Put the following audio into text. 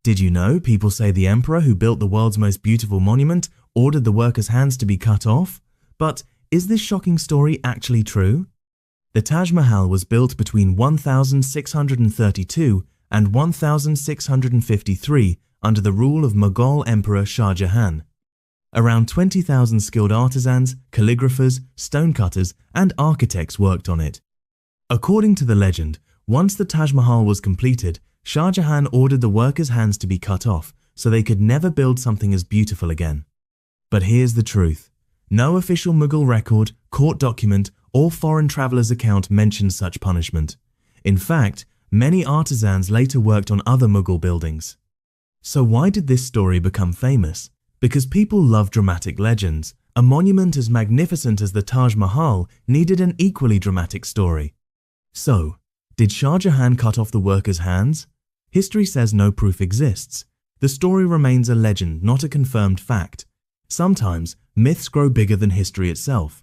Did you know people say the emperor who built the world's most beautiful monument ordered the workers' hands to be cut off? But is this shocking story actually true? The Taj Mahal was built between 1632 and 1653 under the rule of Mughal Emperor Shah Jahan. Around 20,000 skilled artisans, calligraphers, stonecutters, and architects worked on it. According to the legend, once the Taj Mahal was completed, Shah Jahan ordered the workers' hands to be cut off so they could never build something as beautiful again. But here's the truth. No official Mughal record, court document, or foreign traveller's account mentions such punishment. In fact, many artisans later worked on other Mughal buildings. So why did this story become famous? Because people love dramatic legends. A monument as magnificent as the Taj Mahal needed an equally dramatic story. So, did Shah Jahan cut off the workers' hands? History says no proof exists. The story remains a legend, not a confirmed fact. Sometimes, myths grow bigger than history itself.